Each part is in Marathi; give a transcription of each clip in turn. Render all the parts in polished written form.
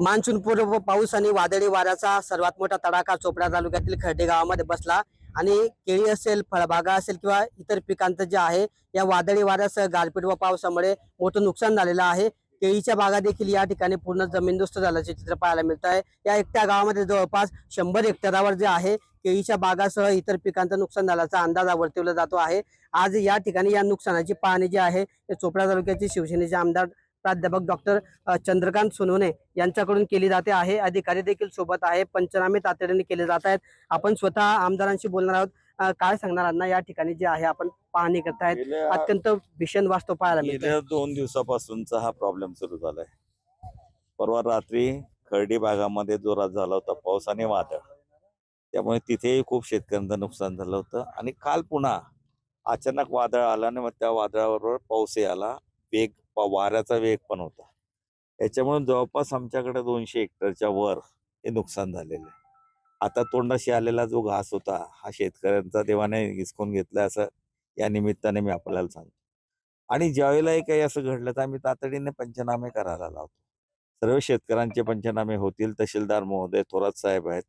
मान्सूनपूर्व पाऊस आणि वादळी वाऱ्याचा सर्वात मोठा तडाखा चोपडा तालुक्यातील खर्डे गावामध्ये बसला आणि केळी असेल, फळबागा असेल किंवा इतर पिकांचं जे आहे या वादळी वाऱ्यासह गारपीट व पावसामुळे मोठं नुकसान झालेलं आहे। केळीच्या बागा देखील या ठिकाणी पूर्ण जमीनदोस्त झाल्याचे चित्र पाहायला मिळत आहे। या एकट्या गावामध्ये जवळपास 100 हेक्टरवर जे आहे केळीच्या बागासह इतर पिकांचं नुकसान झाल्याचा अंदाज वर्तवला जातो आहे। आज या ठिकाणी या नुकसानाची पाहणी जी आहे ते चोपडा तालुक्याचे शिवसेनेचे आमदार प्राध्यापक डॉक्टर चंद्रकांत सोनवणे यांच्याकडून केली जाते आहे। अधिकारी देखील सोबत आहे, पंचनामे तातडीने केले जात आहेत। आपण स्वतः आमदारांशी बोलणार आहोत। काय सांगणार अण्णा, या ठिकाणी जे आहे आपण पाहणी करतायत, अत्यंत भीषण वास्तव पाहायला मिळतंय। गेल्या 2 दिवसापासूनचा हा प्रॉब्लेम सुरू झालाय। परवा रात्री खर्डी भागामध्ये जोरात झाला होता पाऊस आणि वादळ, त्यामुळे तिथेही खूप शेतकऱ्यांचं नुकसान झालं होतं। आणि काल पुन्हा अचानक वादळ आला आणि मग त्या वादळाबरोबर पाऊसही आला, वाऱ्याचा वेग पण होता। याच्यामुळे जवळपास आमच्याकडे 200 हेक्टरच्या वर हे नुकसान झालेलं आहे। आता तोंडाशी आलेला जो घास होता हा शेतकऱ्यांचा देवाने हिसकून घेतला, असं या निमित्ताने मी आपल्याला सांगतो। आणि ज्यावेळेलाही काही असं घडलं तर आम्ही तातडीने पंचनामे करायला लावतो। सर्व शेतकऱ्यांचे पंचनामे होतील। तहसीलदार महोदय थोरात साहेब आहेत,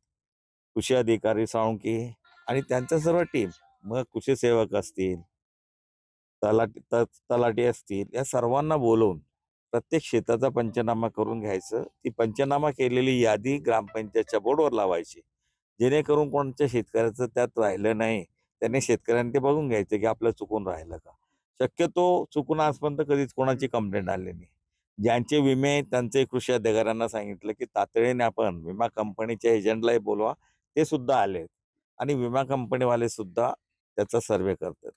कृषी अधिकारी साळुंके आणि त्यांचं सर्व टीम, मग कृषी सेवक असतील, तलाठी असतील, या सर्वांना बोलवून प्रत्येक शेताचा पंचनामा करून घ्यायचं। ती पंचनामा केलेली यादी ग्रामपंचायतच्या बोर्डवर लावायची, जेणेकरून कोणत्या शेतकऱ्याचं त्यात राहिलं नाही। त्याने शेतकऱ्यांनी ते बघून घ्यायचं की आपलं चुकून राहिलं का। शक्यतो चुकून आजपर्यंत कधीच कोणाची कंप्लेंट आली नाही। ज्यांचे विमे त्यांचे कृषी अधिकाऱ्यांना सांगितलं की तातडीने आपण विमा कंपनीच्या एजंटलाही बोलवा, ते सुद्धा आले आणि विमा कंपनीवाले सुद्धा त्याचा सर्वे करतात।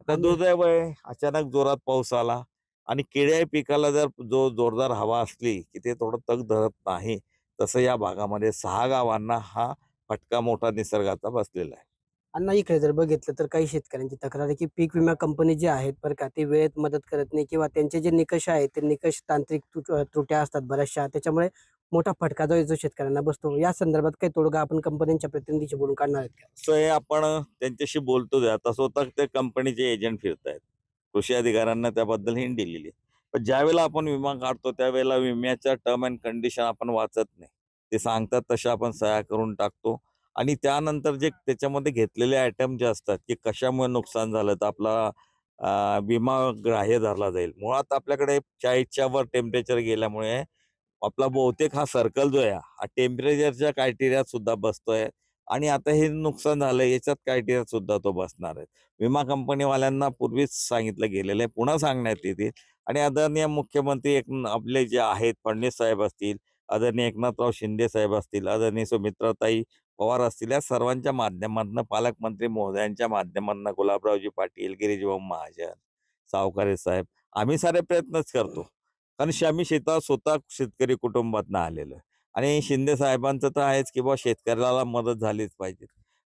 आता दुर्दैव आहे, अचानक जोरात पाऊस आला आणि केळ्या पिकाला जर जोरदार हवा असली की ते थोडं तग धरत नाही। तसं या भागामध्ये 6 गावांना हा फटका मोठा निसर्गाचा बसलेला आहे। अण्णा, इकडे जर बघितलं तर काही शेतकऱ्यांची तक्रार आहे की पीक विमा कंपनी जे आहेत बरं का, ते वेळेत मदत करत नाही किंवा त्यांचे जे निकष आहेत ते निकष तांत्रिक त्रुट्या असतात बऱ्याचशा, त्याच्यामुळे मोठा फटका जो शेतकऱ्यांना बसतो। या संदर्भात काही तोडगा आपण कंपन्यांच्या प्रतिनिधीशी बोलून काढणार आहेत का? असं आहे, आपण त्यांच्याशी बोलतो आता स्वतः ते कंपनीचे एजंट फिरतायत, कृषी अधिकाऱ्यांना त्याबद्दल हिंट दिलेली आहे। पण ज्यावेळेला आपण विमा काढतो त्यावेळेला विम्याच्या टर्म अँड कंडिशन आपण वाचत नाही, ते सांगतात तशा आपण सह्या करून टाकतो। आणि त्यानंतर जे त्याच्यामध्ये घेतलेले आयटम जे असतात की कशामुळे नुकसान झालं तर आपला विमा ग्राह्य धरला जाईल। मुळात आपल्याकडे 40च्या वर टेम्परेचर गेल्यामुळे आपला बहुतेक हा सर्कल जो आहे हा टेम्परेचरच्या क्रायटेरियात सुद्धा बसतोय आणि आता हे नुकसान झालं याच्यात क्रायटेरियात सुद्धा तो बसणार आहे। विमा कंपनीवाल्यांना पूर्वीच सांगितलं गेलेलं आहे, पुन्हा सांगण्यात येतील। आणि आदरणीय मुख्यमंत्री आपले जे आहेत फडणवीस साहेब असतील, आदरणीय एकनाथराव शिंदे साहेब असतील, आदरणीय सुमित्राताई पवार असतील, या सर्वांच्या माध्यमातून, पालकमंत्री महोदयांच्या माध्यमातून, गुलाबरावजी पाटील, गिरीशभाऊ महाजन, सावकारे साहेब, आम्ही सारे प्रयत्नच करतो। कारण आम्ही स्वतः शेतकरी कुटुंबातनं आलेलो आहे आणि शिंदे साहेबांचं तर आहेच की बाबा शेतकऱ्याला मदत झालीच पाहिजे।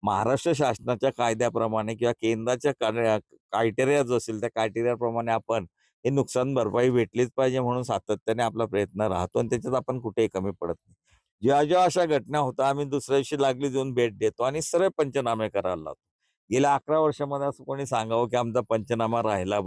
महाराष्ट्र शासनाच्या कायद्याप्रमाणे किंवा केंद्राच्या क्रायटेरिया जो असेल त्या क्रायटेरियाप्रमाणे आपण हे नुकसान भरपाई भेटलीच पाहिजे म्हणून सातत्याने आपला प्रयत्न राहतो आणि त्याच्यात आपण कुठेही कमी पडत नाही। ज्या अशा घटना होतात आम्ही दुसऱ्या दिवशी लागली देऊन भेट देतो आणि सर्व पंचनामे करायला लावतो। गेल्या 11 वर्षामध्ये असं कोणी सांगावं की आमचा पंचनामा राहिला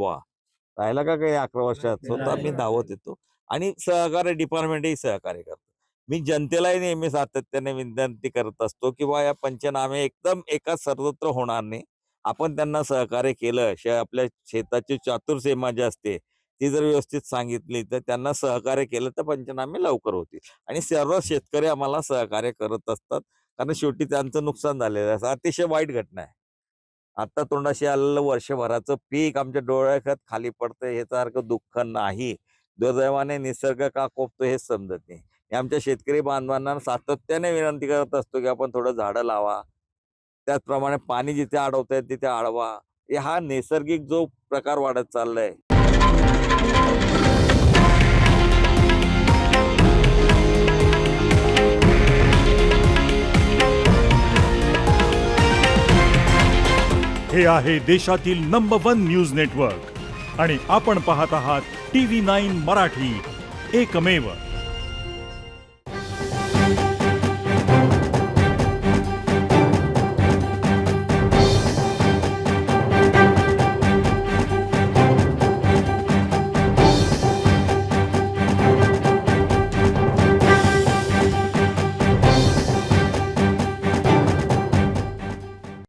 राहिला का काही 11 वर्षात? स्वतः मी धावत येतो आणि सहकार्य डिपार्टमेंटही सहकार्य करतो। मी जनतेलाही नेहमी सातत्याने विनंती करत असतो की बा या पंचनामे एकदम एकाच सर्वत्र होणार नाही, आपण त्यांना सहकार्य केलं, आपल्या शेताची चातुर्सीमा जी असते ती जर व्यवस्थित सांगितली तर त्यांना सहकार्य केलं तर पंचनामे लवकर होतील। आणि सर्व शेतकरी आम्हाला सहकार्य करत असतात, कारण शेवटी त्यांचं नुकसान झालेलं आहे। अतिशय वाईट घटना आहे। आता तोंडाशी आलेलं वर्षभराचं पीक आमच्या डोळ्याखात खाली पडतंय ह्यासारखं दुःख नाही। दुर्दैवाने निसर्ग का कोपतो हेच समजत नाही। हे आमच्या शेतकरी बांधवांना सातत्याने विनंती करत असतो की आपण थोडं झाडं लावा, त्याचप्रमाणे पाणी जिथे अडवता येईल तिथे अडवा। हा नैसर्गिक जो प्रकार वाढत चाललाय। हे आहे देशातील नंबर 1 न्यूज नेटवर्क आणि आपण पाहत आहात TV9 मराठी, एकमेव।